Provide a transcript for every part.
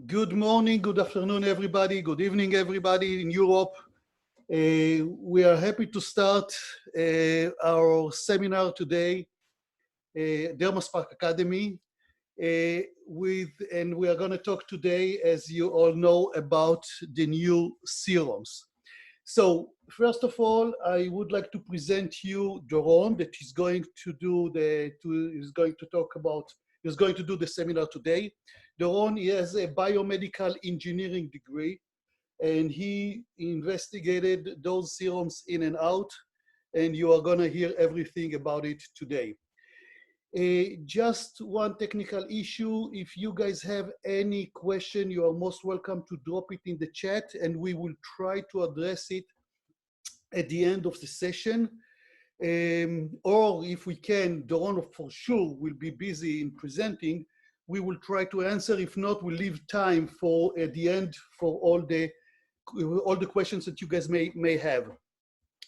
Good morning, good afternoon, everybody. Good evening, everybody in Europe. We are happy to start our seminar today, DermaSpark Academy, and we are going to talk today, as you all know, about the new serums. So, first of all, I would like to present you Doron, that is going to do the seminar today. Doron, he has a biomedical engineering degree, and he investigated those serums in and out, and you are going to hear everything about it today. Just one technical issue. If you guys have any question, you are most welcome to drop it in the chat, and we will try to address it at the end of the session. Or if we can, Doron for sure will be busy in presenting. We will try to answer. If not, we'll leave time for at the end for all the questions that you guys may have.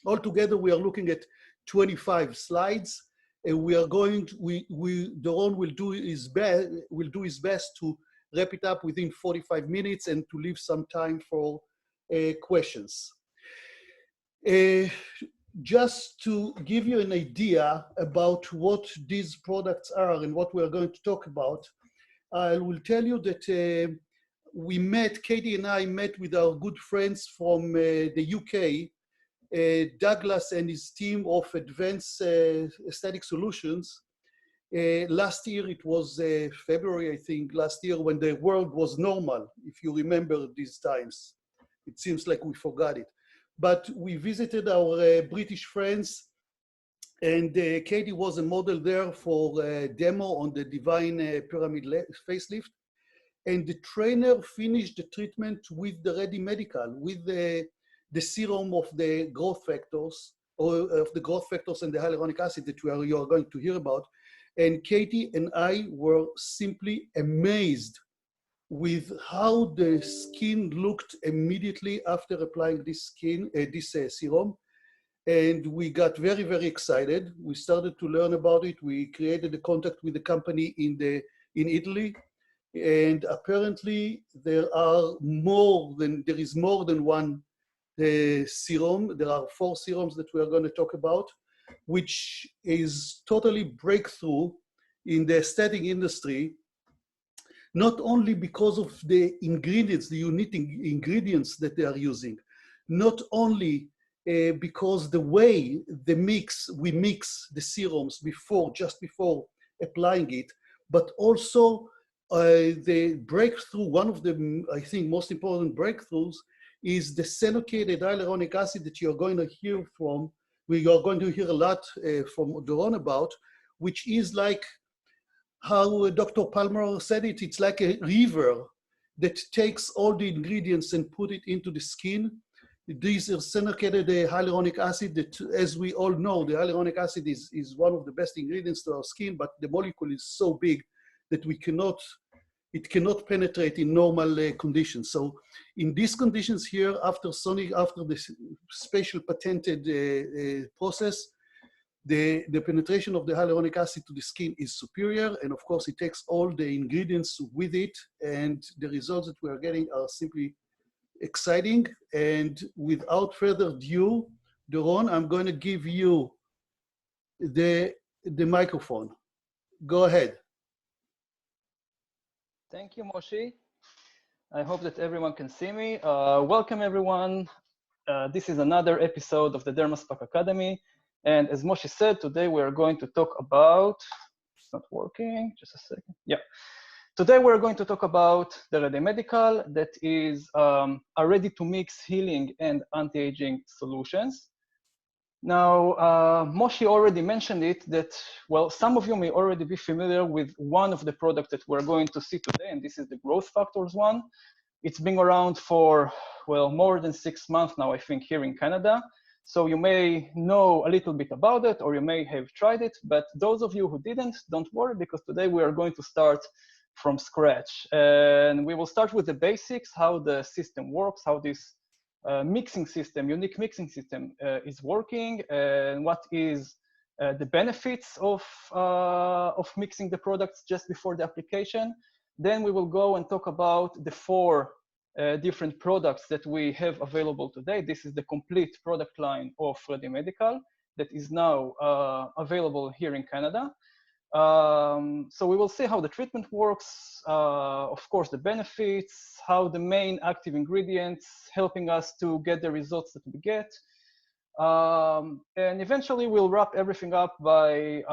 Altogether, we are looking at 25 slides, and we are going to, Doron will do his best to wrap it up within 45 minutes and to leave some time for questions. Just to give you an idea about what these products are and what we are going to talk about, I will tell you that Katie and I met with our good friends from the UK, Douglas and his team of Advanced Aesthetic Solutions. Last year, it was February, I think, last year when the world was normal, if you remember these times. It seems like we forgot it. But we visited our British friends, and Katie was a model there for a demo on the Divine Pyramid facelift. And the trainer finished the treatment with the ReadyMedical, with the serum of the growth factors, or of the growth factors and the hyaluronic acid that you are going to hear about. And Katie and I were simply amazed with how the skin looked immediately after applying this serum. And we got very, very excited. We started to learn about it. We created a contact with the company in Italy. And apparently there is more than one serum. There are 4 serums that we are going to talk about, which is totally breakthrough in the aesthetic industry, not only because of the ingredients, the unique ingredients that they are using, not only because the way we mix the serums just before applying it, but also the breakthrough, one of the, I think, most important breakthroughs is the Sonicated Hyaluronic acid that you're going to hear from, we are going to hear a lot from Doron about, which is like how Dr. Palmer said it, it's like a river that takes all the ingredients and put it into the skin. These are Sonicated hyaluronic acid that, as we all know, the hyaluronic acid is one of the best ingredients to our skin, but the molecule is so big that it cannot penetrate in normal conditions. So in these conditions here, after the special patented process, the penetration of the hyaluronic acid to the skin is superior, and of course it takes all the ingredients with it, and the results that we are getting are simply exciting. And without further ado, Doron, I'm going to give you the microphone. Go ahead. Thank you, Moshe. I hope that everyone can see me. Welcome, everyone. This is another episode of the DermaSpark Academy. And as Moshe said, today we are going to talk about, it's not working, just a second. Yeah. Today we're going to talk about the ReadyMedical, that is a ready-to-mix healing and anti-aging solutions. Now, Moshe already mentioned it, that, well, some of you may already be familiar with one of the products that we're going to see today, and this is the growth factors one. It's been around for, well, more than 6 months now, I think, here in Canada. So you may know a little bit about it, or you may have tried it, but those of you who didn't, don't worry, because today we are going to start from scratch. And we will start with the basics, how the system works, how this mixing system, unique mixing system is working, and what is the benefits of mixing the products just before the application. Then we will go and talk about the 4 different products that we have available today. This is the complete product line of ReadyMedical that is now available here in Canada. So we will see how the treatment works, of course, the benefits, how the main active ingredients helping us to get the results that we get. And eventually we'll wrap everything up by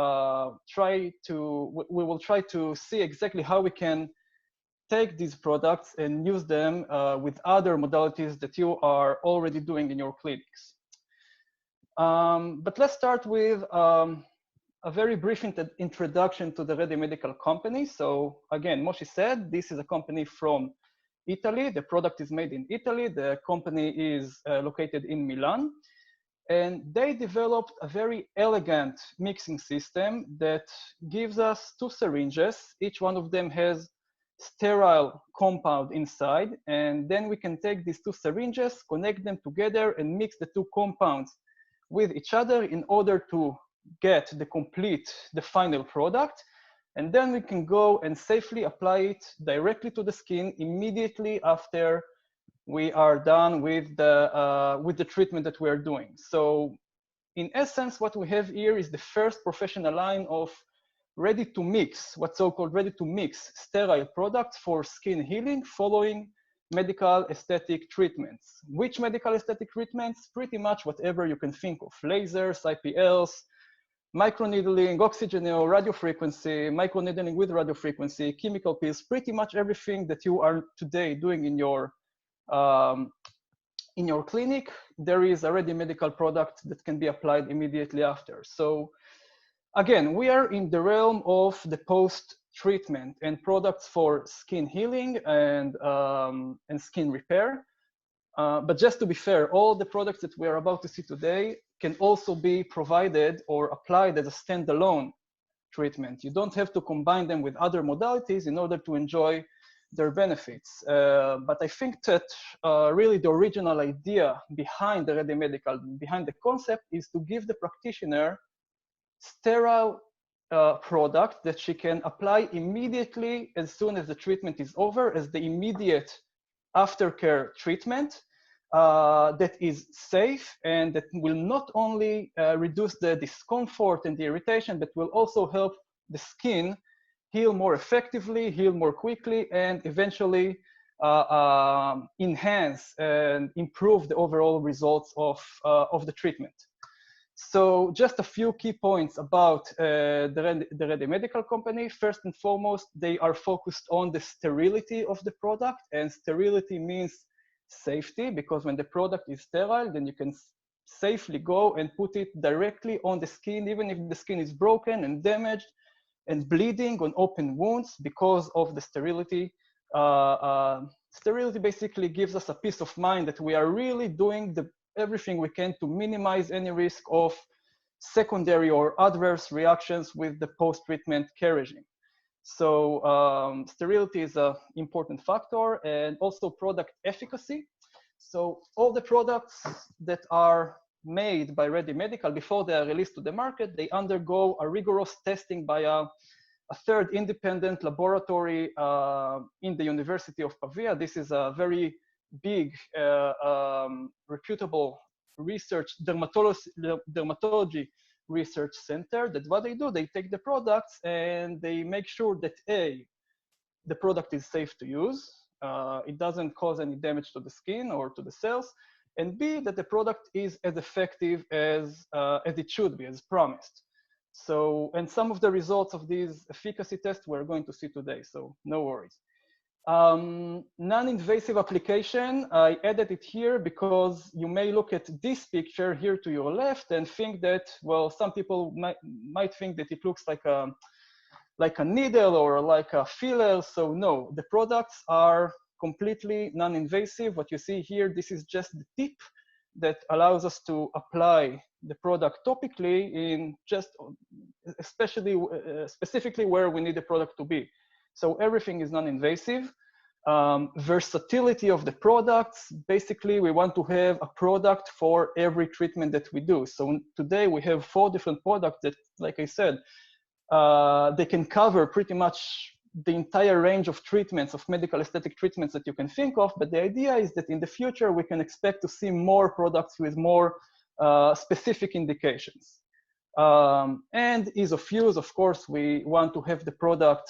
we will try to see exactly how we can take these products and use them with other modalities that you are already doing in your clinics. But let's start with a very brief introduction to the ReadyMedical company. So again, Moshe said, this is a company from Italy. The product is made in Italy. The company is located in Milan. And they developed a very elegant mixing system that gives us 2 syringes. Each one of them has sterile compound inside. And then we can take these 2 syringes, connect them together, and mix the 2 compounds with each other in order to get the final product. And then we can go and safely apply it directly to the skin immediately after we are done with the treatment that we are doing. So in essence, what we have here is the first professional line of ready-to-mix, what's so-called ready-to-mix sterile products for skin healing following medical aesthetic treatments. Which medical aesthetic treatments? Pretty much whatever you can think of: lasers, IPLs, microneedling, OxyGeneo, radiofrequency, microneedling with radiofrequency, chemical peels, pretty much everything that you are today doing in your clinic, there is a ReadyMedical product that can be applied immediately after. So again, we are in the realm of the post-treatment and products for skin healing and skin repair. But just to be fair, all the products that we are about to see today can also be provided or applied as a standalone treatment. You don't have to combine them with other modalities in order to enjoy their benefits. But I think that really the original idea behind the ReadyMedical, behind the concept, is to give the practitioner sterile product that she can apply immediately as soon as the treatment is over, as the immediate aftercare treatment that is safe and that will not only reduce the discomfort and the irritation, but will also help the skin heal more effectively, heal more quickly, and eventually enhance and improve the overall results of the treatment. So just a few key points about the ReadyMedical company. First and foremost, they are focused on the sterility of the product, and sterility means safety, because when the product is sterile, then you can safely go and put it directly on the skin, even if the skin is broken and damaged and bleeding on open wounds because of the sterility. Sterility basically gives us a peace of mind that we are really doing everything we can to minimize any risk of secondary or adverse reactions with the post-treatment care regime. So sterility is an important factor, and also product efficacy. So all the products that are made by ReadyMedical, before they are released to the market, they undergo a rigorous testing by a third independent laboratory in the University of Pavia. This is a very big, reputable dermatology research center. That what they do, they take the products and they make sure that A, the product is safe to use, it doesn't cause any damage to the skin or to the cells, and B, that the product is as effective as it should be, as promised. So, and some of the results of these efficacy tests we're going to see today, so no worries. Non-invasive application, I added it here because you may look at this picture here to your left and think that, well, some people might think that it looks like a needle or like a filler. So no, the products are completely non-invasive. What you see here, this is just the tip that allows us to apply the product topically in just specifically where we need the product to be. So everything is non-invasive. Versatility of the products. Basically, we want to have a product for every treatment that we do. So today we have 4 different products that, like I said, they can cover pretty much the entire range of treatments, of medical aesthetic treatments that you can think of, but the idea is that in the future, we can expect to see more products with more specific indications. And ease of use, of course, we want to have the product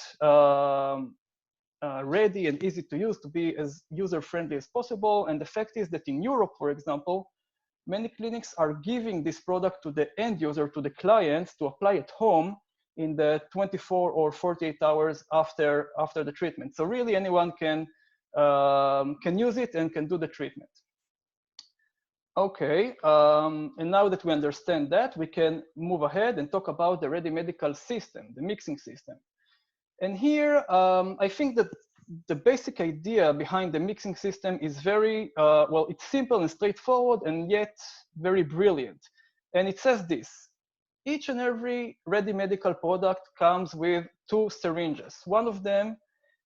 ready and easy to use, to be as user-friendly as possible. And the fact is that in Europe, for example, many clinics are giving this product to the end user, to the clients, to apply at home in the 24 or 48 hours after the treatment. So really anyone can use it and can do the treatment. Okay, and now that we understand that, we can move ahead and talk about the ReadyMedical system, the mixing system. And here, I think that the basic idea behind the mixing system is very, well, it's simple and straightforward and yet very brilliant. And it says this: each and every ReadyMedical product comes with 2 syringes. One of them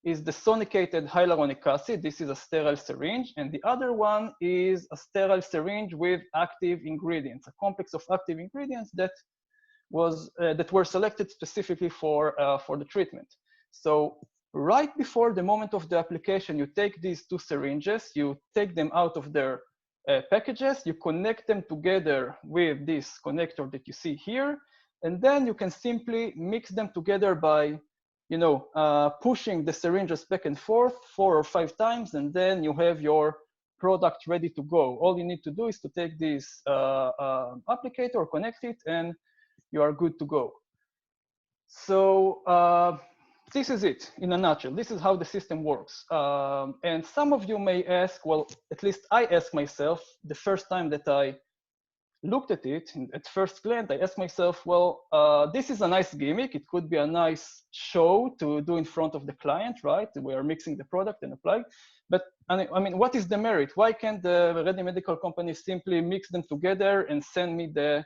is the Sonicated Hyaluronic acid. This is a sterile syringe. And the other one is a sterile syringe with active ingredients, a complex of active ingredients that were selected specifically for the treatment. So right before the moment of the application, you take these 2 syringes, you take them out of their packages, you connect them together with this connector that you see here, and then you can simply mix them together by, pushing the syringes back and forth 4 or 5 times, and then you have your product ready to go. All you need to do is to take this applicator, connect it, and you are good to go. So this is it in a nutshell. This is how the system works. And some of you may ask, well, at least I asked myself the first time that I looked at it, at first glance, I asked myself, well, this is a nice gimmick. It could be a nice show to do in front of the client, right? We are mixing the product and apply. But I mean, what is the merit? Why can't the ReadyMedical company simply mix them together and send me the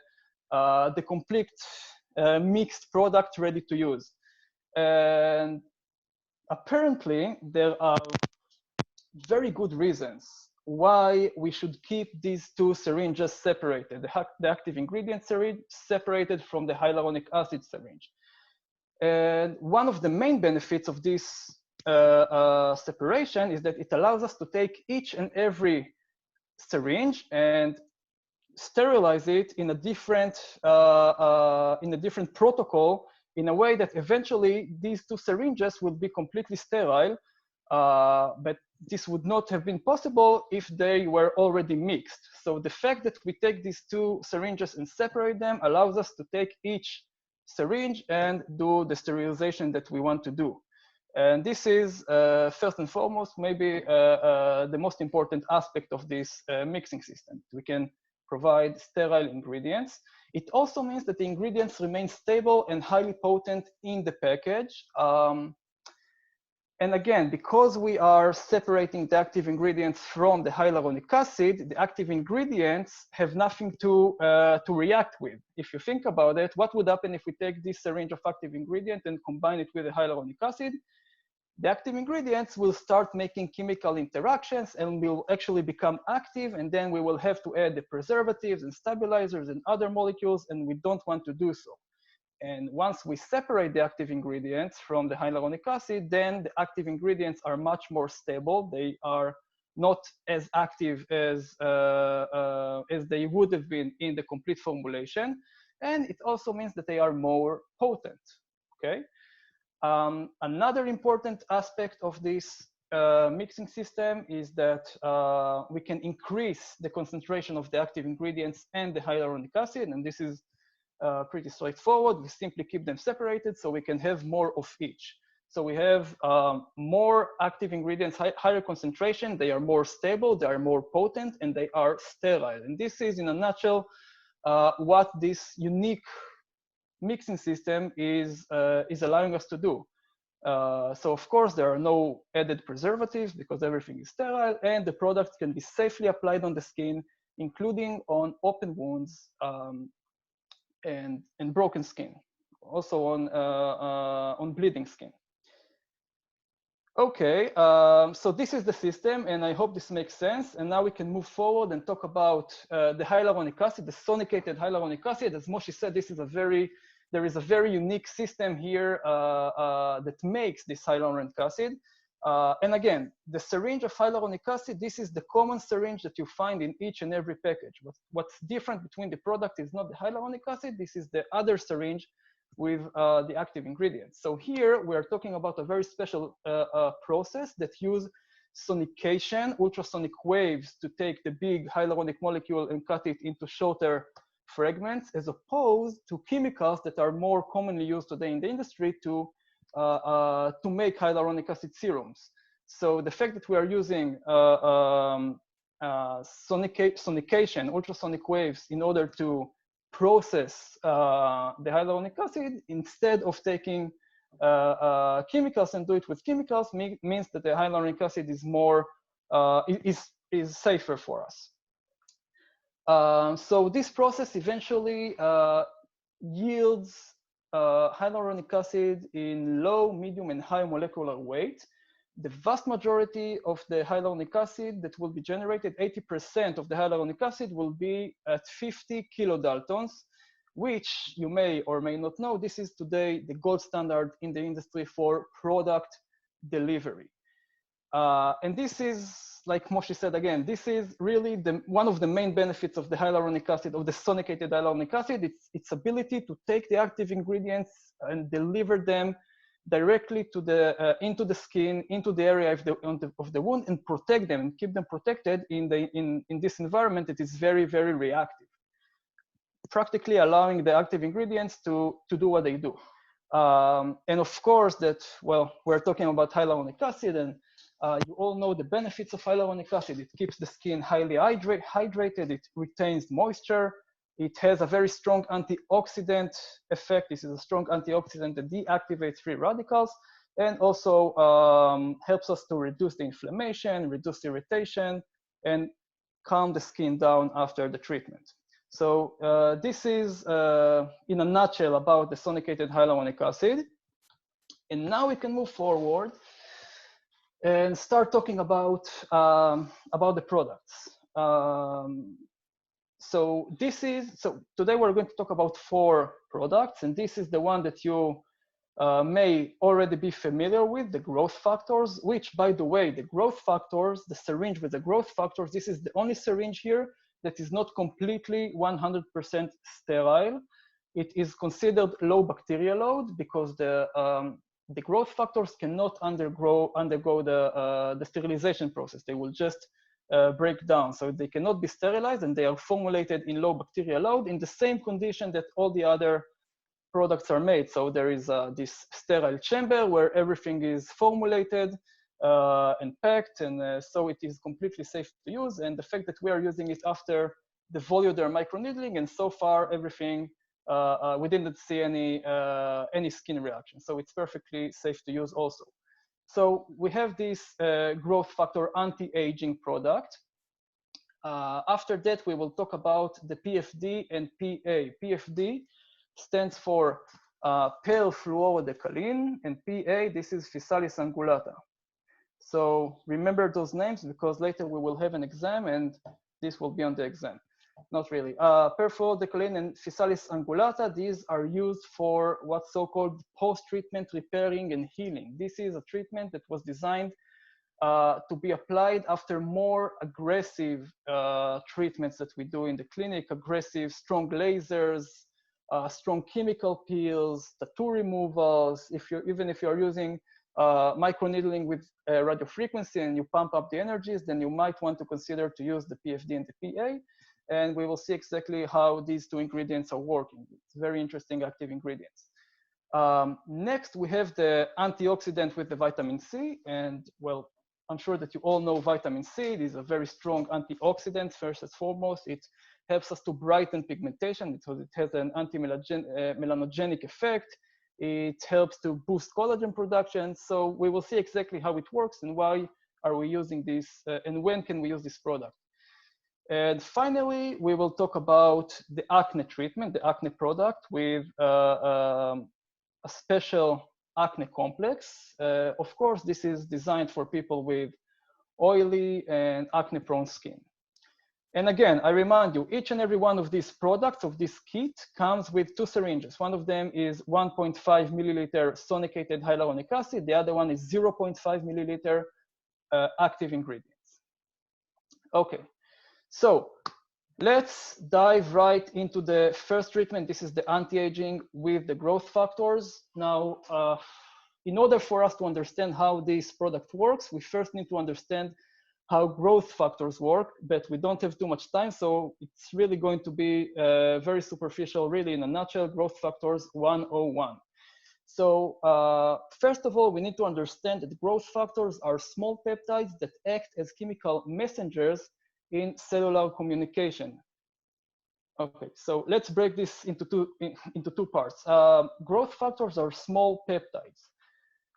complete mixed product ready to use? And apparently, there are very good reasons why we should keep these 2 syringes separated, the active ingredient syringe separated from the hyaluronic acid syringe. And one of the main benefits of this separation is that it allows us to take each and every syringe and sterilize it in a different protocol, in a way that eventually these 2 syringes will be completely sterile, but this would not have been possible if they were already mixed. So the fact that we take these 2 syringes and separate them allows us to take each syringe and do the sterilization that we want to do. And this is, first and foremost, maybe the most important aspect of this mixing system. We can provide sterile ingredients. It also means that the ingredients remain stable and highly potent in the package. And again, because we are separating the active ingredients from the hyaluronic acid, the active ingredients have nothing to react with. If you think about it, what would happen if we take this syringe of active ingredient and combine it with the hyaluronic acid? The active ingredients will start making chemical interactions and will actually become active, and then we will have to add the preservatives and stabilizers and other molecules, and we don't want to do so. And once we separate the active ingredients from the hyaluronic acid, then the active ingredients are much more stable. They are not as active as they would have been in the complete formulation. And it also means that they are more potent, okay? Another important aspect of this mixing system is that we can increase the concentration of the active ingredients and the hyaluronic acid, and this is pretty straightforward. We simply keep them separated so we can have more of each. So we have more active ingredients, higher concentration, they are more stable, they are more potent, and they are sterile. And this is, in a nutshell, what this unique mixing system is allowing us to do. So of course, there are no added preservatives because everything is sterile, and the product can be safely applied on the skin, including on open wounds, and broken skin, also on bleeding skin. Okay, so this is the system, and I hope this makes sense. And now we can move forward and talk about the hyaluronic acid, the Sonicated Hyaluronic acid. As Moshe said, this is a very there is a very unique system here that makes this hyaluronic acid. And again, the syringe of hyaluronic acid, this is the common syringe that you find in each and every package. What's different between the product is not the hyaluronic acid, this is the other syringe with the active ingredients. So here we're talking about a very special process that use sonication, ultrasonic waves to take the big hyaluronic molecule and cut it into shorter fragments, as opposed to chemicals that are more commonly used today in the industry to make hyaluronic acid serums. So the fact that we are using sonication, ultrasonic waves, in order to process the hyaluronic acid instead of taking chemicals and do it with chemicals means that the hyaluronic acid is more is safer for us. So this process eventually yields hyaluronic acid in low, medium, and high molecular weight. The vast majority of the hyaluronic acid that will be generated, 80% of the hyaluronic acid, will be at 50 kilodaltons, which you may or may not know, this is today the gold standard in the industry for product delivery. And this is, like Moshe said again, this is really one of the main benefits of the hyaluronic acid, of the sonicated hyaluronic acid, its ability to take the active ingredients and deliver them directly to the into the skin, into the area of the wound, and protect them and keep them protected in this environment that is very, very reactive, practically allowing the active ingredients to do what they do. And of course that, well, we're talking about hyaluronic acid, and you all know the benefits of hyaluronic acid. It keeps the skin highly hydrated, it retains moisture, it has a very strong antioxidant effect. This is a strong antioxidant that deactivates free radicals, and also helps us to reduce the inflammation, reduce irritation, and calm the skin down after the treatment. So this is, in a nutshell, about the sonicated hyaluronic acid. And now we can move forward and start talking about the products. So today we're going to talk about 4 products, and this is the one that you may already be familiar with, the growth factors, which, by the way, the growth factors, the syringe with the growth factors, this is the only syringe here that is not completely 100% sterile. It is considered low bacterial load because the growth factors cannot undergo the sterilization process. They will just break down. So they cannot be sterilized, and they are formulated in low bacterial load in the same condition that all the other products are made. So there is this sterile chamber where everything is formulated and packed, and so it is completely safe to use. And the fact that we are using it after the Voluder microneedling, and so far everything, we didn't see any skin reaction. So it's perfectly safe to use also. So we have this growth factor anti-aging product. After that, we will talk about the PFD and PA. PFD stands for pale fluorodecalin, and PA, this is Physalis angulata. So remember those names, because later we will have an exam and this will be on the exam. Not really. Perfluorodecaline and Physalis angulata, these are used for what's so-called post-treatment repairing and healing. This is a treatment that was designed to be applied after more aggressive treatments that we do in the clinic, aggressive, strong lasers, strong chemical peels, tattoo removals. Even if you're using microneedling with radiofrequency and you pump up the energies, then you might want to consider to use the PFD and the PA. And we will see exactly how these 2 ingredients are working. It's very interesting active ingredients. Next, we have the antioxidant with the vitamin C. And well, I'm sure that you all know vitamin C. It is a very strong antioxidant, first and foremost. It helps us to brighten pigmentation because it has an anti-melanogenic effect. It helps to boost collagen production. So we will see exactly how it works and why are we using this and when can we use this product. And finally, we will talk about the acne treatment, the acne product with a special acne complex. Of course, this is designed for people with oily and acne-prone skin. And again, I remind you, each and every one of these products of this kit comes with 2 syringes. One of them is 1.5 milliliter sonicated hyaluronic acid. The other one is 0.5 milliliter active ingredients. Okay, so let's dive right into the first treatment. This is the anti-aging with the growth factors. Now, in order for us to understand how this product works, we first need to understand how growth factors work, but we don't have too much time, so it's really going to be very superficial, really in a nutshell, growth factors 101. So first of all, we need to understand that growth factors are small peptides that act as chemical messengers in cellular communication. Okay, so let's break this into two parts. Growth factors are small peptides.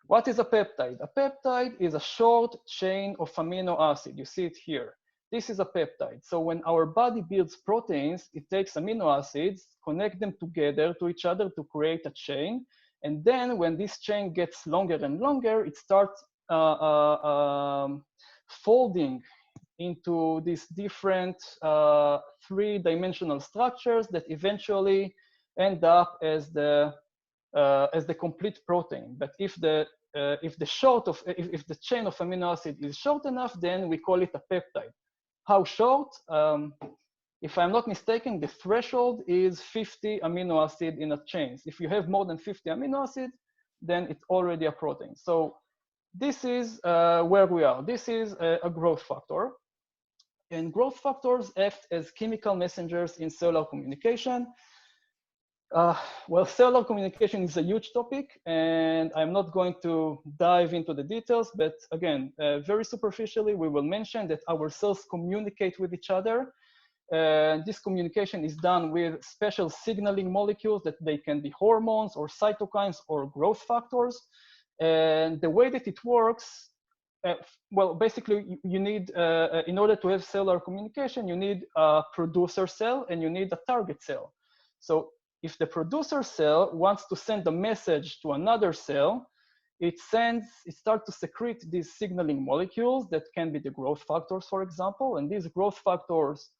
What is a peptide? A peptide is a short chain of amino acid. You see it here. This is a peptide. So when our body builds proteins, it takes amino acids, connect them together to each other to create a chain. And then when this chain gets longer and longer, it starts folding into these different three-dimensional structures that eventually end up as the complete protein. But if the chain of amino acid is short enough, then we call it a peptide. How short? If I'm not mistaken, the threshold is 50 amino acid in a chain. If you have more than 50 amino acid, then it's already a protein. So this is where we are. This is a growth factor. And growth factors act as chemical messengers in cellular communication. Well, cellular communication is a huge topic, and I'm not going to dive into the details, but again, very superficially, we will mention that our cells communicate with each other. This communication is done with special signaling molecules that they can be hormones or cytokines or growth factors. And the way that it works, well, basically, you need, in order to have cellular communication, you need a producer cell and you need a target cell. So if the producer cell wants to send a message to another cell, it starts to secrete these signaling molecules that can be the growth factors, for example. And these growth factors,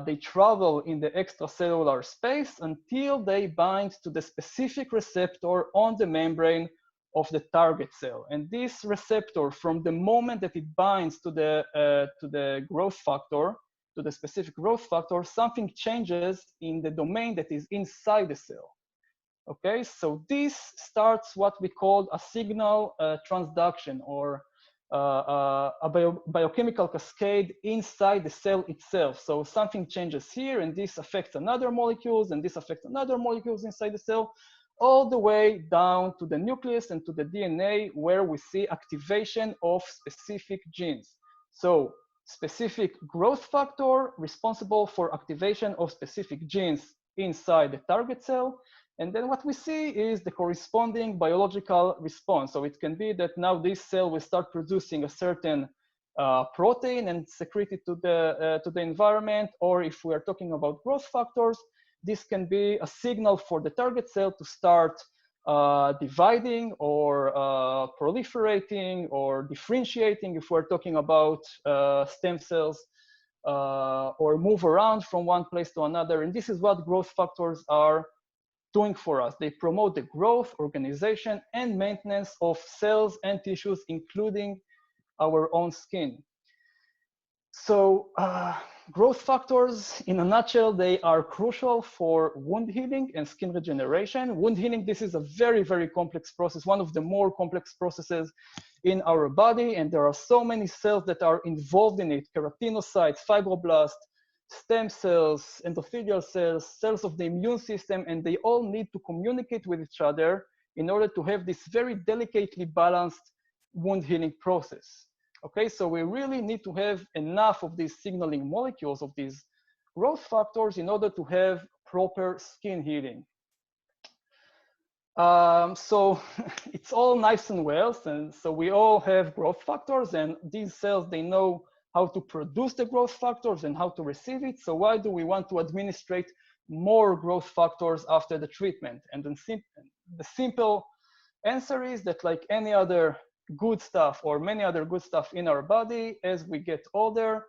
they travel in the extracellular space until they bind to the specific receptor on the membrane of the target cell. And this receptor, from the moment that it binds to the growth factor, to the specific growth factor, something changes in the domain that is inside the cell. Okay, so this starts what we call a signal transduction, or a biochemical cascade inside the cell itself. So something changes here, and this affects another molecules, and this affects another molecules inside the cell, all the way down to the nucleus and to the DNA, where we see activation of specific genes. So specific growth factor responsible for activation of specific genes inside the target cell. And then what we see is the corresponding biological response. So it can be that now this cell will start producing a certain protein and secrete it to the environment. Or if we are talking about growth factors, this can be a signal for the target cell to start dividing or proliferating or differentiating if we're talking about stem cells, or move around from one place to another. And this is what growth factors are doing for us. They promote the growth, organization, and maintenance of cells and tissues, including our own skin. So growth factors, in a nutshell, they are crucial for wound healing and skin regeneration. Wound healing, this is a very, very complex process, one of the more complex processes in our body, and there are so many cells that are involved in it: keratinocytes, fibroblasts, stem cells, endothelial cells, cells of the immune system, and they all need to communicate with each other in order to have this very delicately balanced wound healing process. Okay, so we really need to have enough of these signaling molecules, of these growth factors, in order to have proper skin healing. So it's all nice and well, and so we all have growth factors, and these cells, they know how to produce the growth factors and how to receive it. So why do we want to administrate more growth factors after the treatment? And then the simple answer is that, like any other good stuff or many other good stuff in our body, as we get older,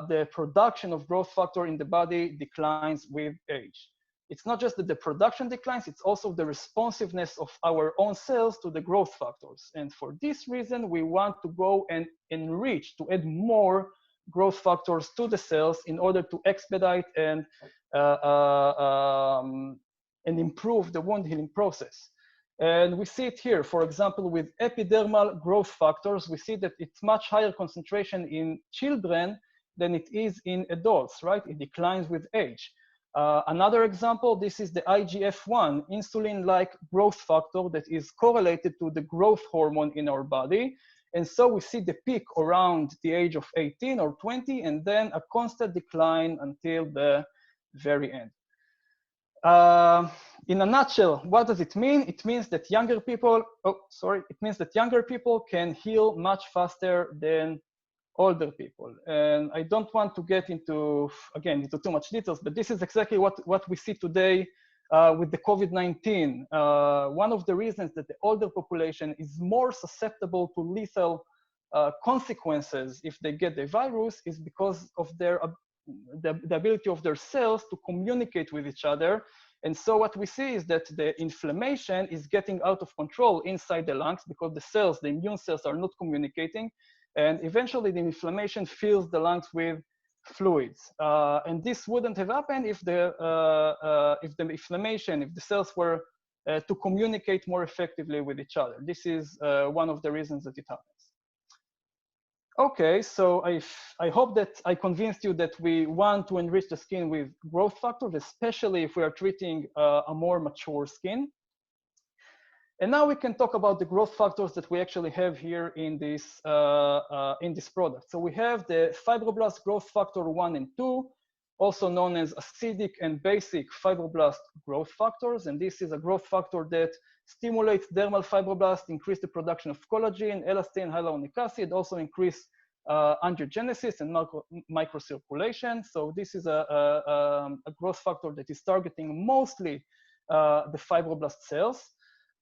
the production of growth factor in the body declines with age. It's not just that the production declines, it's also the responsiveness of our own cells to the growth factors. And for this reason, we want to go and enrich, to add more growth factors to the cells in order to expedite and improve the wound healing process. And we see it here, for example, with epidermal growth factors, we see that it's much higher concentration in children than it is in adults, right? It declines with age. Another example, this is the IGF-1, insulin-like growth factor that is correlated to the growth hormone in our body. And so we see the peak around the age of 18 or 20, and then a constant decline until the very end. In a nutshell, what does it mean? It means that younger people, it means that younger people can heal much faster than older people. And I don't want to get into, again, into too much details, but this is exactly what we see today with the COVID-19. One of the reasons that the older population is more susceptible to lethal consequences if they get the virus is because of their the ability of their cells to communicate with each other. And so what we see is that the inflammation is getting out of control inside the lungs because the cells, the immune cells, are not communicating. And eventually the inflammation fills the lungs with fluids. And this wouldn't have happened if the inflammation, if the cells were to communicate more effectively with each other. This is one of the reasons that it happens. Okay, so I hope that I convinced you that we want to enrich the skin with growth factors, especially if we are treating a more mature skin. And now we can talk about the growth factors that we actually have here in this product. So we have the fibroblast growth factor 1 and 2, also known as acidic and basic fibroblast growth factors. And this is a growth factor that stimulates dermal fibroblasts, increase the production of collagen, elastin, hyaluronic acid, also increase angiogenesis and microcirculation. So this is a growth factor that is targeting mostly the fibroblast cells.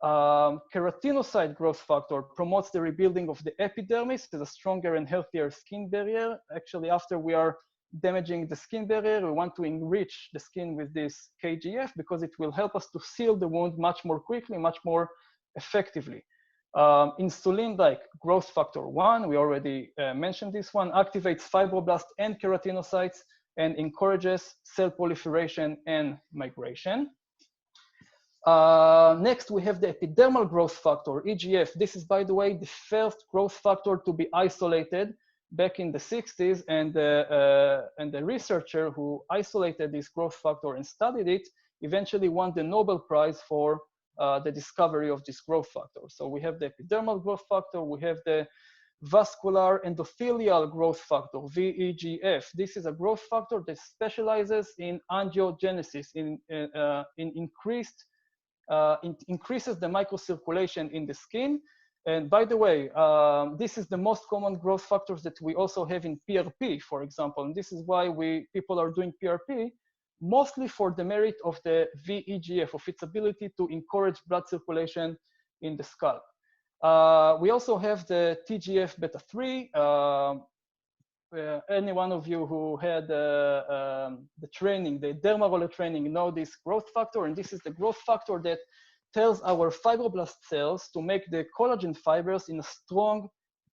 Keratinocyte growth factor promotes the rebuilding of the epidermis as a stronger and healthier skin barrier. Actually, after we are damaging the skin barrier, we want to enrich the skin with this KGF because it will help us to seal the wound much more quickly, much more effectively. Insulin-like growth factor 1, we already mentioned this one, activates fibroblasts and keratinocytes and encourages cell proliferation and migration. Next, we have the epidermal growth factor, EGF. This is, by the way, the first growth factor to be isolated back in the 60s, and the researcher who isolated this growth factor and studied it eventually won the Nobel Prize for the discovery of this growth factor. So we have the epidermal growth factor, we have the vascular endothelial growth factor, VEGF. This is a growth factor that specializes in angiogenesis, increases the microcirculation in the skin. And by the way, this is the most common growth factors that we also have in PRP, for example. And this is why people are doing PRP, mostly for the merit of the VEGF, of its ability to encourage blood circulation in the scalp. We also have the TGF-beta-3. Any one of you who had the training, the derma roller training, know this growth factor. And this is the growth factor that tells our fibroblast cells to make the collagen fibers in a strong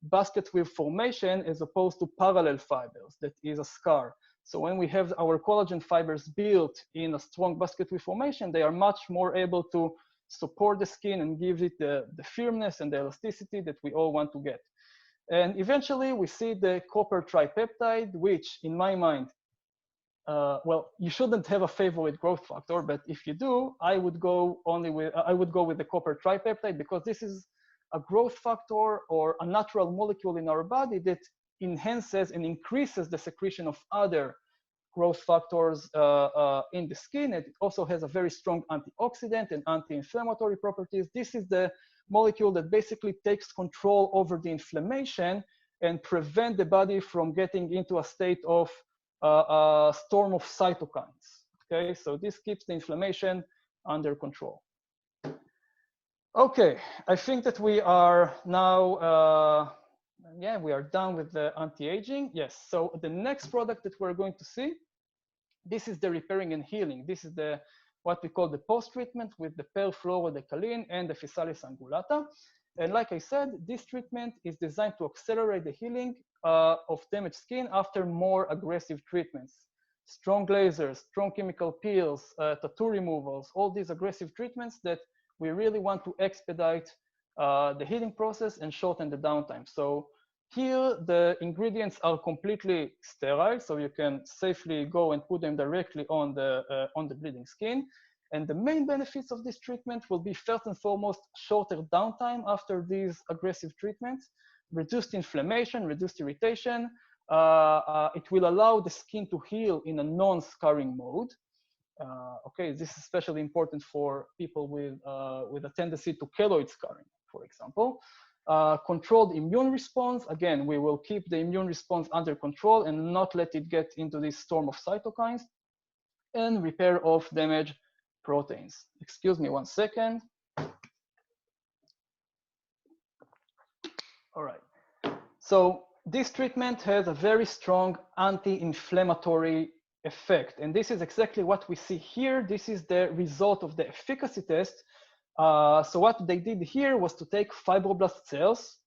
basket weave formation as opposed to parallel fibers, that is a scar. So when we have our collagen fibers built in a strong basket weave formation, they are much more able to support the skin and give it the firmness and the elasticity that we all want to get. And eventually we see the copper tripeptide, which in my mind, well, you shouldn't have a favorite growth factor, but if you do, I would go with the copper tripeptide because this is a growth factor or a natural molecule in our body that enhances and increases the secretion of other growth factors in the skin. It also has a very strong antioxidant and anti-inflammatory properties. This is the molecule that basically takes control over the inflammation and prevent the body from getting into a state of a storm of cytokines. Okay, so this keeps the inflammation under control. Okay, I think that we are now Yeah, we are done with the anti-aging. Yes, so the next product that we're going to see, this is the repairing and healing. This is the what we call the post-treatment with the perfluorodecaline and the physalis angulata. And like I said, this treatment is designed to accelerate the healing of damaged skin after more aggressive treatments. Strong lasers, strong chemical peels, tattoo removals, all these aggressive treatments that we really want to expedite the healing process and shorten the downtime. So here, the ingredients are completely sterile, so you can safely go and put them directly on the bleeding skin. And the main benefits of this treatment will be first and foremost shorter downtime after these aggressive treatments, reduced inflammation, reduced irritation. It will allow the skin to heal in a non-scarring mode. Okay, this is especially important for people with a tendency to keloid scarring, for example. Controlled immune response. Again, we will keep the immune response under control and not let it get into this storm of cytokines. And repair of damaged proteins. Excuse me 1 second. All right. So this treatment has a very strong anti-inflammatory effect. And this is exactly what we see here. This is the result of the efficacy test. So what they did here was to take fibroblast cells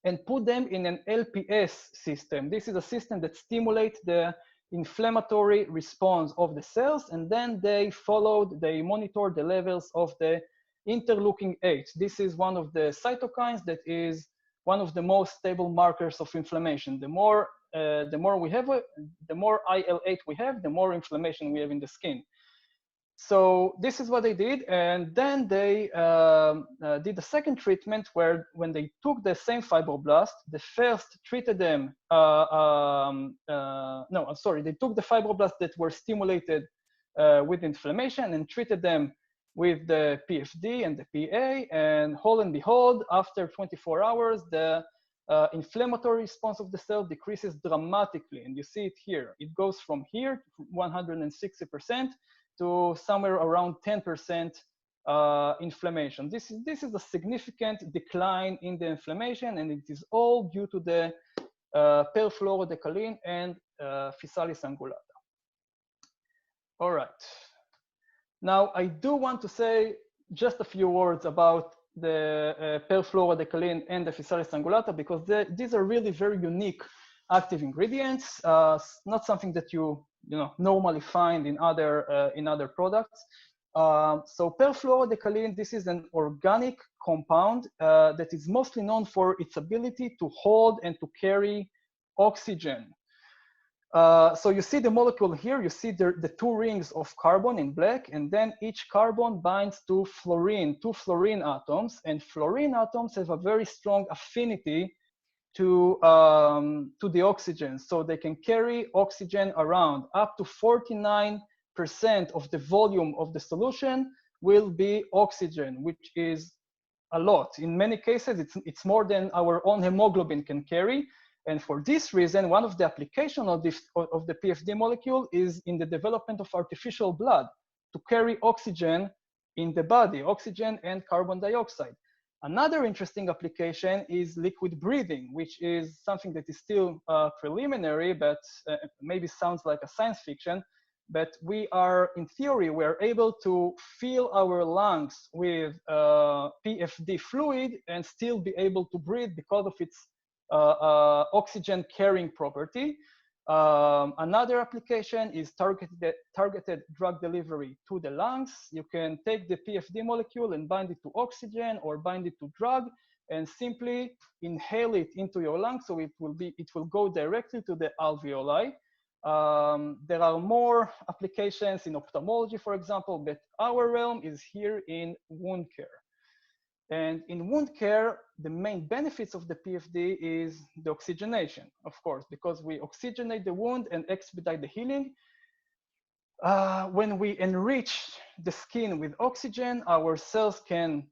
and put them in an LPS system. This is a system that stimulates the inflammatory response of the cells, and then they monitored the levels of the interleukin-8. This is one of the cytokines that is one of the most stable markers of inflammation. The more we have, the more IL-8 we have, the more inflammation we have in the skin. So this is what they did, and then they did a second treatment where when they took the same fibroblast, they first treated them, they took the fibroblasts that were stimulated with inflammation and treated them with the PFD and the PA, and whole and behold, after 24 hours, the inflammatory response of the cell decreases dramatically, and you see it here. It goes from here to 160%, to somewhere around 10% inflammation. This is a significant decline in the inflammation, and it is all due to the perfluorodecaline and physalis angulata. All right. Now, I do want to say just a few words about the perfluorodecaline and the physalis angulata, because these are really very unique active ingredients, not something that you normally find in other products. So perfluorodecaline, this is an organic compound that is mostly known for its ability to hold and to carry oxygen. So you see the molecule here, you see the 2 rings of carbon in black, and then each carbon binds to fluorine, 2 fluorine atoms, and fluorine atoms have a very strong affinity to the oxygen. So they can carry oxygen around. Up to 49% of the volume of the solution will be oxygen, which is a lot. In many cases, it's more than our own hemoglobin can carry. And for this reason, one of the applications of the PFD molecule is in the development of artificial blood to carry oxygen in the body, oxygen and carbon dioxide. Another interesting application is liquid breathing, which is something that is still preliminary, but maybe sounds like a science fiction. But we are, in theory, we're able to fill our lungs with PFD fluid and still be able to breathe because of its oxygen carrying property. Another application is targeted drug delivery to the lungs. You can take the PFD molecule and bind it to oxygen or bind it to drug and simply inhale it into your lungs, so it will go directly to the alveoli. There are more applications in ophthalmology, for example, but our realm is here in wound care. And in wound care, the main benefits of the PFD is the oxygenation, of course, because we oxygenate the wound and expedite the healing. When we enrich the skin with oxygen, our cells can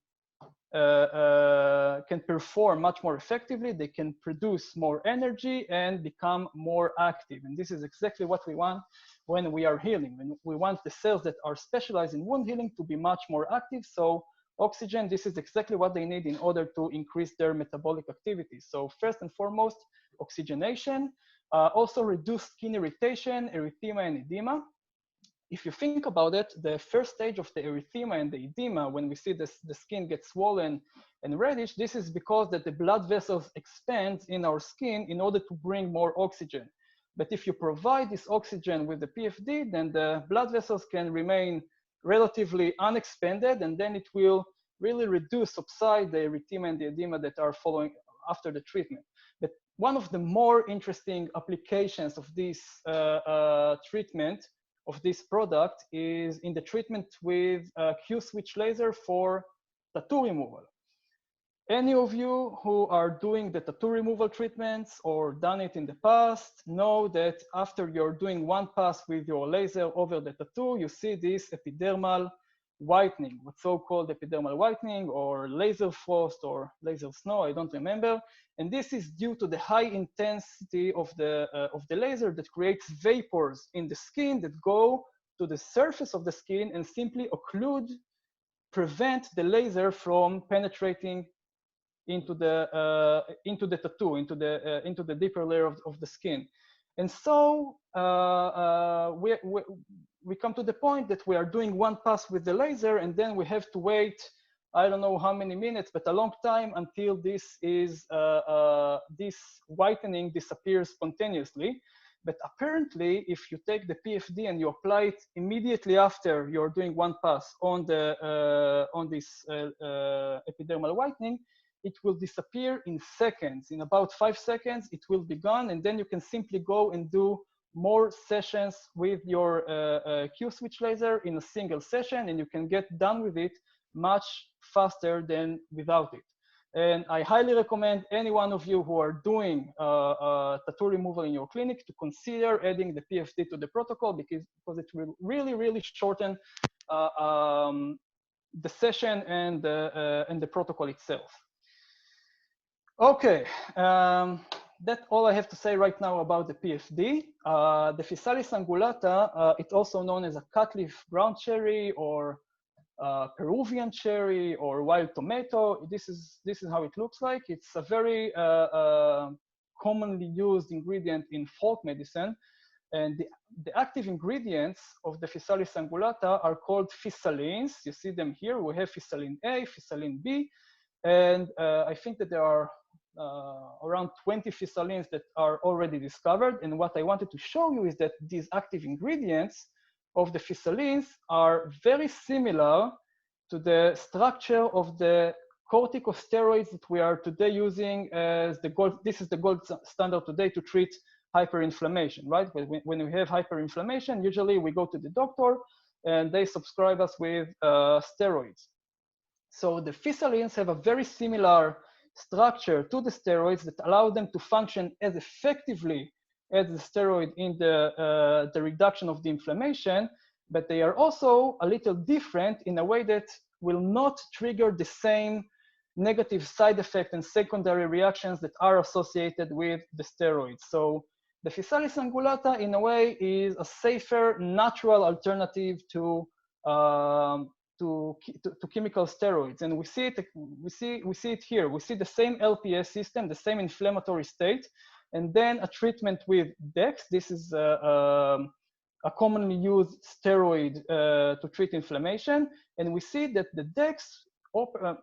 perform much more effectively. They can produce more energy and become more active. And this is exactly what we want when we are healing. When we want the cells that are specialized in wound healing to be much more active, so oxygen, this is exactly what they need in order to increase their metabolic activity. So first and foremost, oxygenation, also reduce skin irritation, erythema, and edema. If you think about it, the first stage of the erythema and the edema, when we see this, the skin gets swollen and reddish, this is because that the blood vessels expand in our skin in order to bring more oxygen. But if you provide this oxygen with the PFD, then the blood vessels can remain relatively unexpanded, and then it will really reduce, subside the erythema and the edema that are following after the treatment. But one of the more interesting applications of this treatment, of this product, is in the treatment with Q-switch laser for tattoo removal. Any of you who are doing the tattoo removal treatments or done it in the past know that after you're doing one pass with your laser over the tattoo, you see this epidermal whitening, what's so-called epidermal whitening, or laser frost, or laser snow, I don't remember. And this is due to the high intensity of the laser that creates vapors in the skin that go to the surface of the skin and simply occlude, prevent the laser from penetrating into the tattoo, into the deeper layer of the skin. And so we come to the point that we are doing one pass with the laser, and then we have to wait, I don't know how many minutes, but a long time until this whitening disappears spontaneously. But apparently, if you take the PFD and you apply it immediately after you're doing one pass on this epidermal whitening, it will disappear in seconds. In about 5 seconds, it will be gone, and then you can simply go and do more sessions with your Q-switch laser in a single session, and you can get done with it much faster than without it. And I highly recommend any one of you who are doing tattoo removal in your clinic to consider adding the PFD to the protocol, because it will really, really shorten the session and the protocol itself. Okay, that's all I have to say right now about the PFD. The Physalis angulata, it's also known as a cutleaf brown cherry, or Peruvian cherry, or wild tomato. This is how it looks like. It's a very commonly used ingredient in folk medicine, and the active ingredients of the Physalis angulata are called physalins. You see them here. We have physalin A, physalin B, and I think that there are around 20 physalins that are already discovered. And what I wanted to show you is that these active ingredients of the physalins are very similar to the structure of the corticosteroids that we are today using as the gold. This is the gold standard today to treat hyperinflammation, right? When we have hyperinflammation, usually we go to the doctor and they subscribe us with steroids. So the physalins have a very similar structure to the steroids that allow them to function as effectively as the steroid in the reduction of the inflammation, but they are also a little different in a way that will not trigger the same negative side effect and secondary reactions that are associated with the steroids. So the Physalis angulata, in a way, is a safer, natural alternative to chemical steroids, and we see it here. We see the same LPS system, the same inflammatory state, and then a treatment with Dex. This is a commonly used steroid to treat inflammation, and we see that the Dex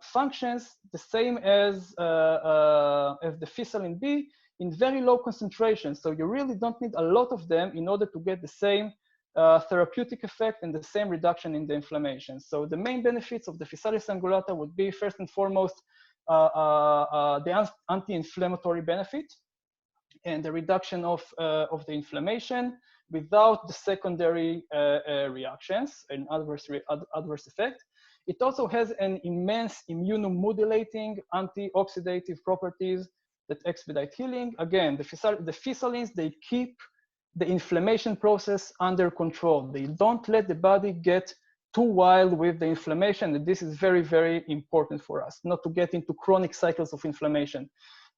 functions the same as the Physalin B in very low concentration. So you really don't need a lot of them in order to get the same therapeutic effect and the same reduction in the inflammation. So the main benefits of the Physalis angulata would be, first and foremost, the anti-inflammatory benefit and the reduction of the inflammation without the secondary reactions and adverse effect. It also has an immense immunomodulating antioxidative properties that expedite healing. Again, the physalins, they keep the inflammation process under control. They don't let the body get too wild with the inflammation, and this is very, very important for us, not to get into chronic cycles of inflammation.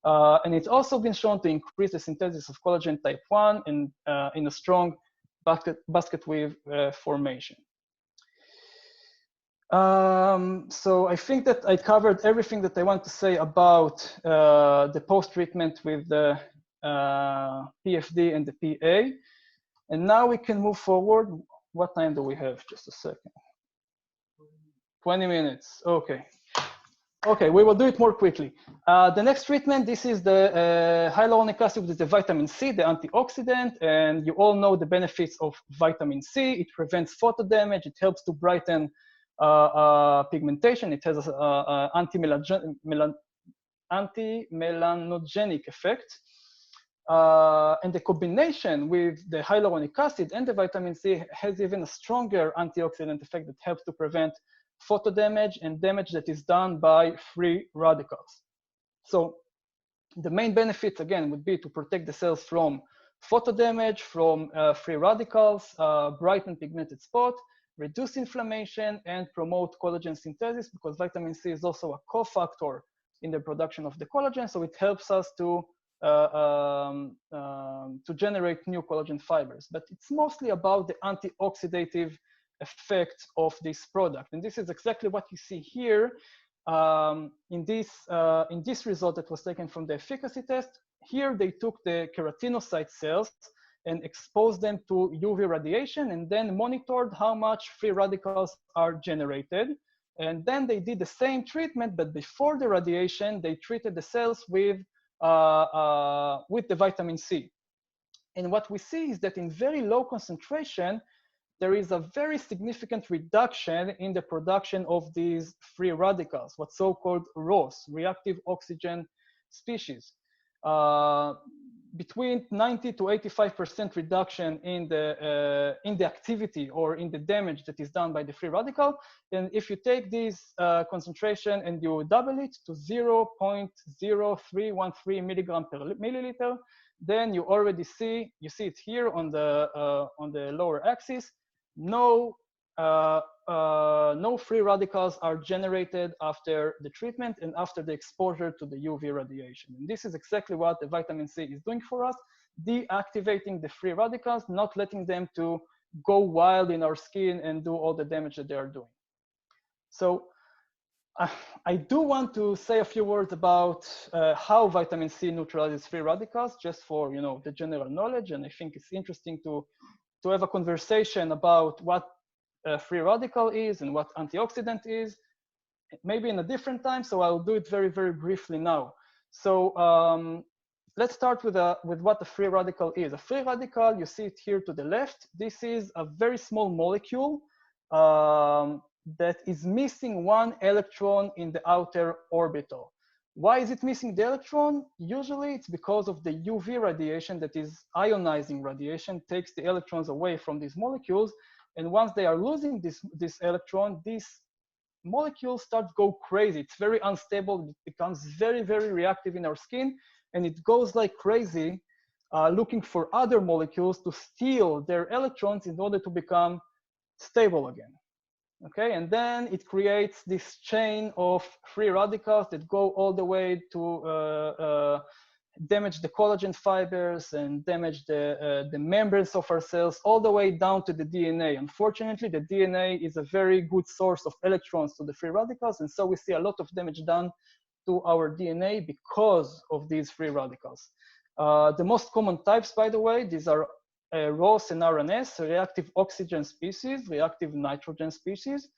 And it's also been shown to increase the synthesis of collagen type 1 and in a strong basket weave formation. So I think that I covered everything that I want to say about the post-treatment with the PFD and the PA. And now we can move forward. What time do we have? Just a second. 20 minutes. Okay. Okay, we will do it more quickly. The next treatment, this is the hyaluronic acid with the vitamin C, the antioxidant, and you all know the benefits of vitamin C. It prevents photo damage. It helps to brighten pigmentation. It has an anti-melanogenic effect. And the combination with the hyaluronic acid and the vitamin C has even a stronger antioxidant effect that helps to prevent photo damage and damage that is done by free radicals. So the main benefits, again, would be to protect the cells from photo damage, from free radicals, brighten pigmented spot, reduce inflammation, and promote collagen synthesis, because vitamin C is also a cofactor in the production of the collagen, so it helps us to generate new collagen fibers. But it's mostly about the antioxidative effect of this product. And this is exactly what you see here in this result that was taken from the efficacy test. Here they took the keratinocyte cells and exposed them to UV radiation and then monitored how much free radicals are generated. And then they did the same treatment, but before the radiation, they treated the cells with the vitamin C. And what we see is that in very low concentration, there is a very significant reduction in the production of these free radicals, what's so-called ROS, reactive oxygen species. Between 90 to 85% reduction in the activity or in the damage that is done by the free radical. And if you take this concentration and you double it to 0.0313 milligram per milliliter, then you already see, you see it here on the lower axis, no free radicals are generated after the treatment and after the exposure to the UV radiation. And this is exactly what the vitamin C is doing for us, deactivating the free radicals, not letting them to go wild in our skin and do all the damage that they are doing. So I do want to say a few words about how vitamin C neutralizes free radicals, just for the general knowledge. And I think it's interesting to have a conversation about what free radical is and what antioxidant is, maybe in a different time. So I'll do it very, very briefly now. So let's start with what a free radical is. A free radical, you see it here to the left. This is a very small molecule that is missing one electron in the outer orbital. Why is it missing the electron? Usually it's because of the UV radiation, that is ionizing radiation, takes the electrons away from these molecules. And once they are losing this electron, these molecules start to go crazy. It's very unstable. It becomes very, very reactive in our skin. And it goes like crazy, looking for other molecules to steal their electrons in order to become stable again. Okay, and then it creates this chain of free radicals that go all the way to damage the collagen fibers and damage the membranes of our cells, all the way down to the DNA. Unfortunately, the DNA is a very good source of electrons to the free radicals, and so we see a lot of damage done to our DNA because of these free radicals. The most common types, by the way, these are ROS and RNS, reactive oxygen species, reactive nitrogen species.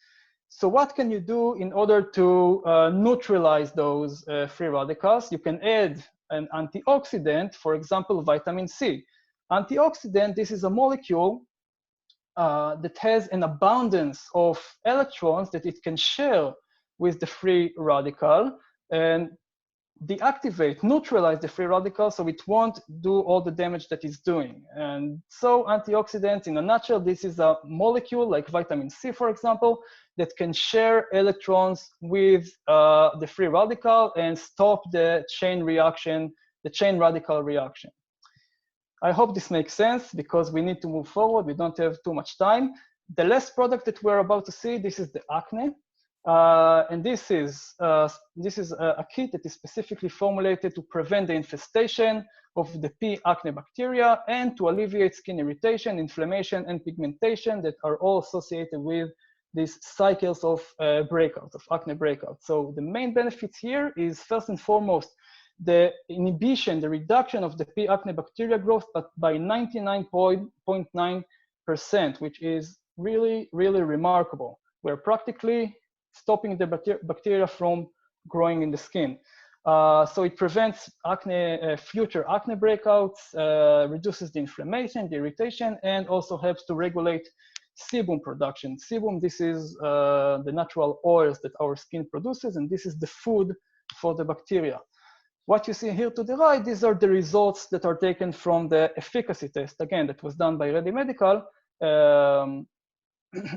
So what can you do in order to neutralize those free radicals? You can add an antioxidant, for example, vitamin C. Antioxidant, this is a molecule that has an abundance of electrons that it can share with the free radical and deactivate, neutralize the free radical, so it won't do all the damage that it's doing. And so antioxidants, in a nutshell, this is a molecule like vitamin C, for example, that can share electrons with the free radical and stop the chain reaction, the chain radical reaction. I hope this makes sense because we need to move forward. We don't have too much time. The last product that we're about to see, this is the Acne. And this is a kit that is specifically formulated to prevent the infestation of the P. acne bacteria and to alleviate skin irritation, inflammation, and pigmentation that are all associated with these cycles of breakouts, of acne breakouts. So the main benefits here is first and foremost, the inhibition, the reduction of the P. acne bacteria growth, but by 99.9%, which is really, really remarkable. We're practically stopping the bacteria from growing in the skin. So it prevents acne, future acne breakouts, reduces the inflammation, the irritation, and also helps to regulate sebum production. Sebum, this is the natural oils that our skin produces, and this is the food for the bacteria. What you see here to the right, these are the results that are taken from the efficacy test, again, that was done by ReadyMedical.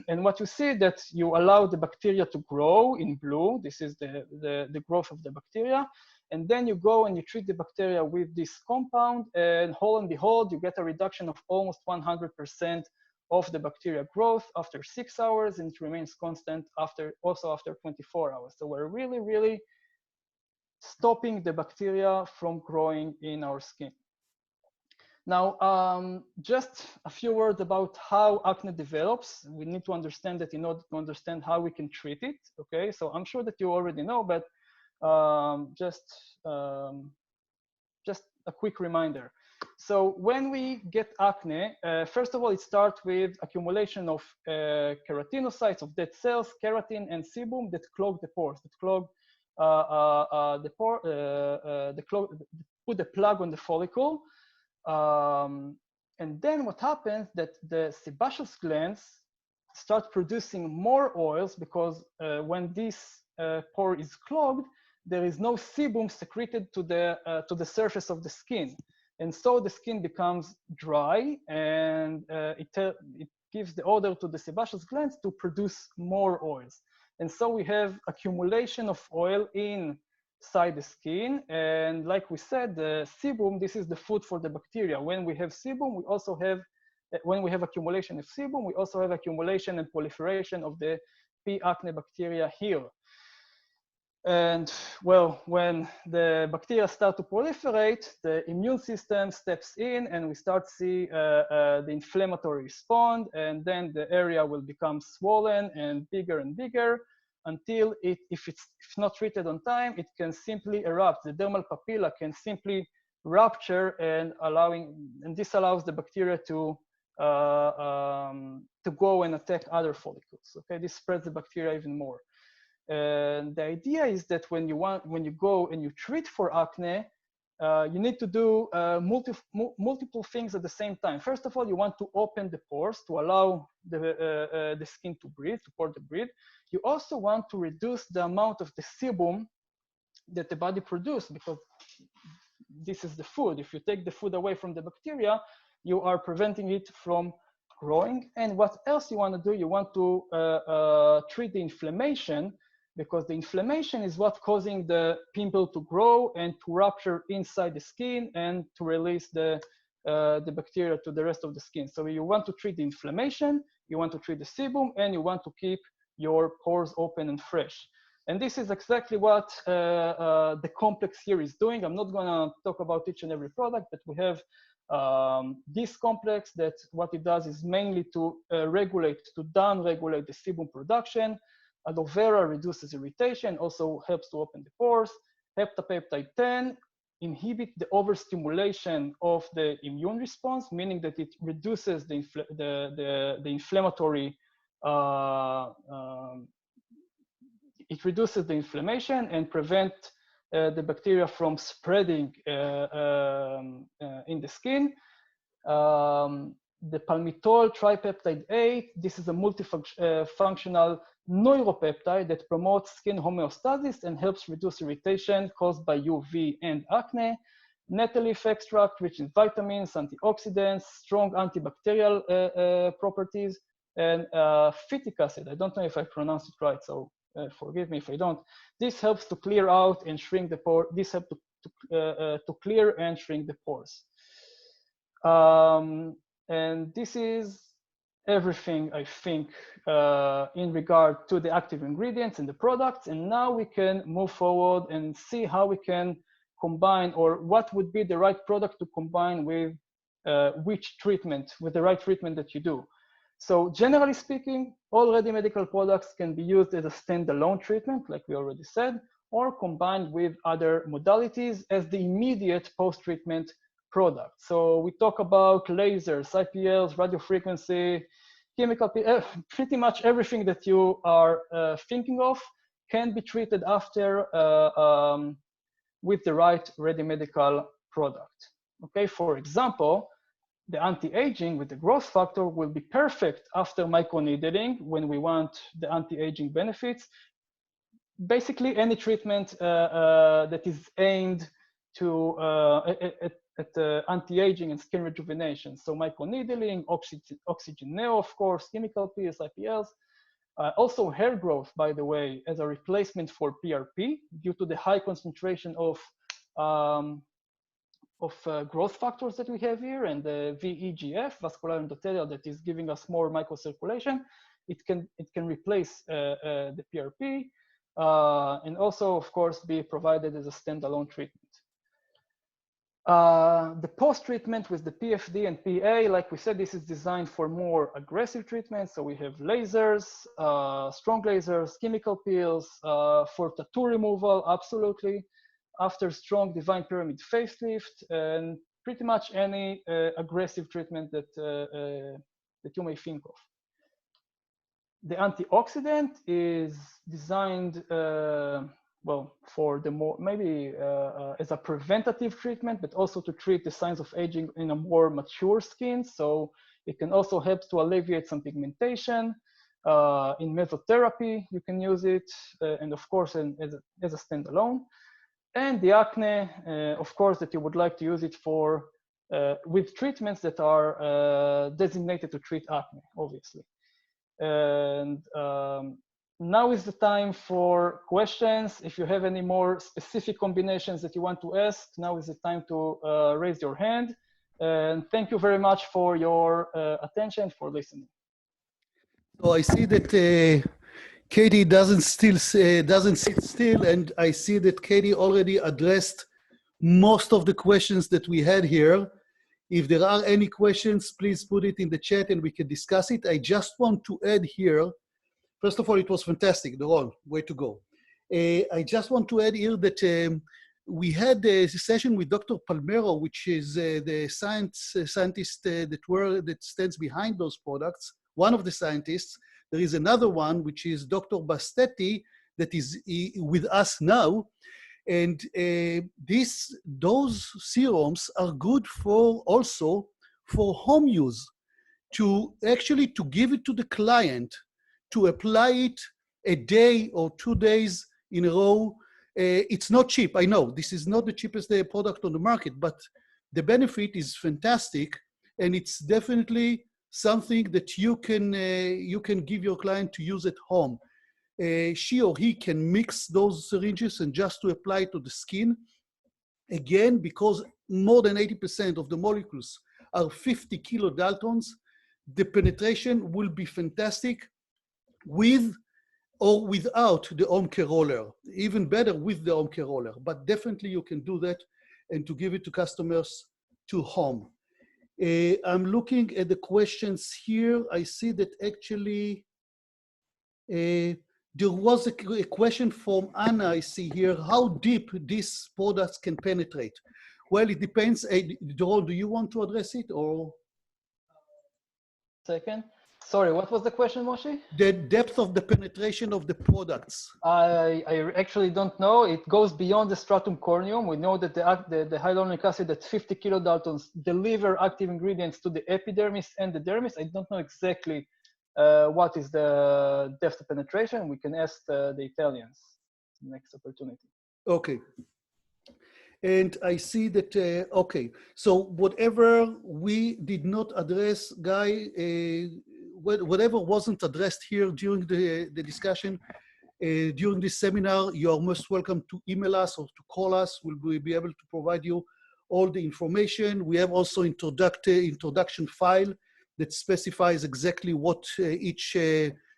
And what you see that you allow the bacteria to grow in blue. This is the growth of the bacteria. And then you go and you treat the bacteria with this compound, and lo and behold, you get a reduction of almost 100% of the bacteria growth after 6 hours, and it remains constant also after 24 hours. So we're really, really stopping the bacteria from growing in our skin. Now, just a few words about how acne develops. We need to understand that in order to understand how we can treat it, okay? So I'm sure that you already know, but just a quick reminder. So when we get acne, first of all, it starts with accumulation of keratinocytes, of dead cells, keratin and sebum that clog the pores, that clog put the plug on the follicle. And then what happens that the sebaceous glands start producing more oils, because when this pore is clogged, there is no sebum secreted to the surface of the skin. And so the skin becomes dry, and it gives the order to the sebaceous glands to produce more oils. And so we have accumulation of oil inside the skin. And like we said, the sebum, this is the food for the bacteria. When we have sebum, we also have, when we have accumulation of sebum, we also have accumulation and proliferation of the P. acne bacteria here. And well, when the bacteria start to proliferate, the immune system steps in, and we start to see the inflammatory response, and then the area will become swollen and bigger until if it's not treated on time, it can simply erupt. The dermal papilla can simply rupture, and this allows the bacteria to go and attack other follicles. Okay, this spreads the bacteria even more. And the idea is that when you go and you treat for acne, you need to do multiple things at the same time. First of all, you want to open the pores to allow the skin to breathe, to pour the breathe. You also want to reduce the amount of the sebum that the body produces, because this is the food. If you take the food away from the bacteria, you are preventing it from growing. And what else you want to do? You want to treat the inflammation, because the inflammation is what's causing the pimple to grow and to rupture inside the skin and to release the bacteria to the rest of the skin. So you want to treat the inflammation, you want to treat the sebum, and you want to keep your pores open and fresh. And this is exactly what the complex here is doing. I'm not going to talk about each and every product, but we have this complex that what it does is mainly to down-regulate the sebum production. Aloe vera reduces irritation, also helps to open the pores. Heptapeptide 10 inhibit the overstimulation of the immune response, meaning that it reduces the inflammatory, it reduces the inflammation and prevent the bacteria from spreading in the skin. The palmitol tripeptide 8, this is a multifunctional neuropeptide that promotes skin homeostasis and helps reduce irritation caused by UV and acne. Nettle leaf extract, rich in vitamins, antioxidants, strong antibacterial properties, and phytic acid. I don't know if I pronounced it right, so forgive me if I don't. This helps to clear out and shrink the pore. This helps to clear and shrink the pores. And this is everything, I think, in regard to the active ingredients in the products. And now we can move forward and see how we can combine, or what would be the right product to combine with which treatment, with the right treatment that you do. So generally speaking, all ReadyMedical products can be used as a standalone treatment, like we already said, or combined with other modalities as the immediate post-treatment product. So we talk about lasers, IPLs, radiofrequency, chemical, pretty much everything that you are thinking of can be treated after with the right ReadyMedical product. Okay, for example, the anti-aging with the growth factor will be perfect after microneedling when we want the anti-aging benefits. Basically, any treatment that is aimed to at anti-aging and skin rejuvenation. So microneedling, OxyGeneo, of course, chemical peels, IPLs. Also hair growth, by the way, as a replacement for PRP due to the high concentration of growth factors that we have here, and the VEGF, vascular endothelial, that is giving us more microcirculation. It can replace the PRP, and also, of course, be provided as a standalone treatment. The post-treatment with the PFD and PA, like we said, this is designed for more aggressive treatments. So we have lasers, strong lasers, chemical peels, for tattoo removal, absolutely. After strong divine pyramid facelift, and pretty much any aggressive treatment that you may think of. The antioxidant is designed, well, for the more, maybe as a preventative treatment, but also to treat the signs of aging in a more mature skin. So it can also help to alleviate some pigmentation. In mesotherapy, you can use it, and of course, as a standalone. And the acne, of course, that you would like to use it for with treatments that are designated to treat acne, obviously. And now is the time for questions. If you have any more specific combinations that you want to ask, now is the time to raise your hand. And thank you very much for your attention, for listening. So I see that Katie doesn't sit still, and I see that Katie already addressed most of the questions that we had here. If there are any questions, please put it in the chat and we can discuss it. I just want to add here, first of all, it was fantastic, Doron, way to go. I just want to add here that we had a session with Dr. Palmero, which is the scientist that stands behind those products, one of the scientists. There is another one, which is Dr. Bastetti, that is with us now. And those serums are good for also for home use, to give it to the client, to apply it a day or 2 days in a row. It's not cheap, I know. This is not the cheapest product on the market, but the benefit is fantastic, and it's definitely something that you can give your client to use at home. She or he can mix those syringes and just to apply it to the skin. Again, because more than 80% of the molecules are 50 kilodaltons, the penetration will be fantastic with or without the home care roller. Even better with the home care roller, but definitely you can do that and to give it to customers to home. I'm looking at the questions here. I see that actually there was a question from Anna, I see here, how deep these products can penetrate. Well, it depends. Doron, do you want to address it or? Second. Sorry, what was the question, Moshe? The depth of the penetration of the products. I actually don't know. It goes beyond the stratum corneum. We know that the hyaluronic acid at 50 kilodaltons deliver active ingredients to the epidermis and the dermis. I don't know exactly what is the depth of penetration. We can ask the Italians next opportunity. Okay. And I see that, okay, so whatever we did not address, Guy, whatever wasn't addressed here during the discussion, during this seminar, you are most welcome to email us or to call us. We'll be able to provide you all the information. We have also introduction file that specifies exactly what each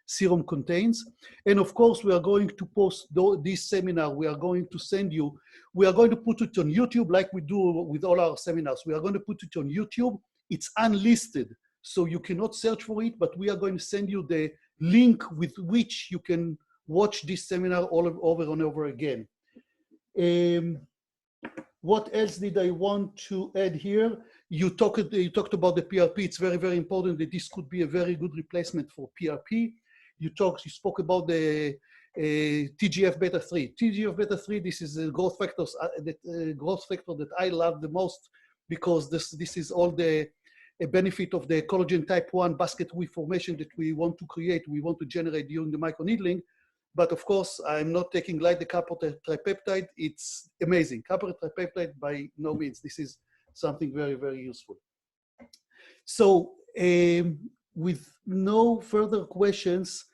serum contains. And of course, we are going to post this seminar. We are going to send you, we are going to put it on YouTube like we do with all our seminars. We are going to put it on YouTube. It's unlisted. so you cannot search for it, but we are going to send you the link with which you can watch this seminar all over and over again. What else did I want to add here? You talked about the PRP. It's very, very important that this could be a very good replacement for PRP. You spoke about the TGF beta 3. TGF beta 3, this is the growth factor that I love the most, because this is all the benefit of the collagen type 1 basket weave formation that we want to create, we want to generate during the microneedling. But of course, I'm not taking light the copper tripeptide. It's amazing. Copper tripeptide, by no means. This is something very, very useful. So with no further questions,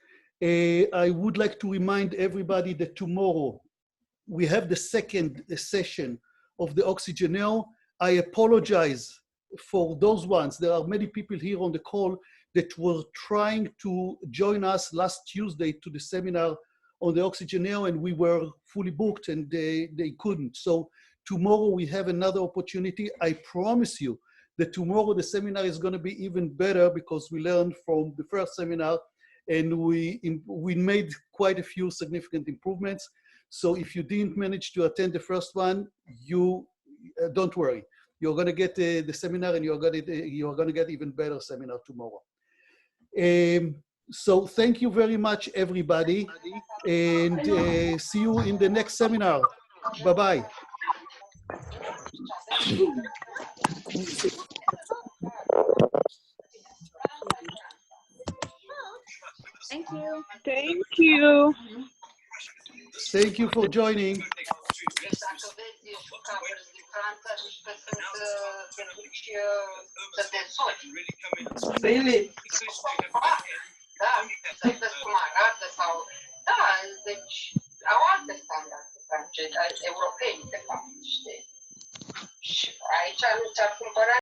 I would like to remind everybody that tomorrow we have the second session of the OxyGeneo. I apologize for those ones. There are many people here on the call that were trying to join us last Tuesday to the seminar on the OxyGeneo, and we were fully booked and they couldn't. So tomorrow we have another opportunity. I promise you that tomorrow the seminar is going to be even better, because we learned from the first seminar and we made quite a few significant improvements. So if you didn't manage to attend the first one, you don't worry. You're going to get the seminar, and you're going to get even better seminar tomorrow. So thank you very much, everybody, and see you in the next seminar. Bye-bye. Thank you. Thank you. Thank you for joining. Really? Da, să cum arată sau... Da, deci au alte standarde francezi, europeni, de fapt, știi? Și aici nu ți-ar cumpăra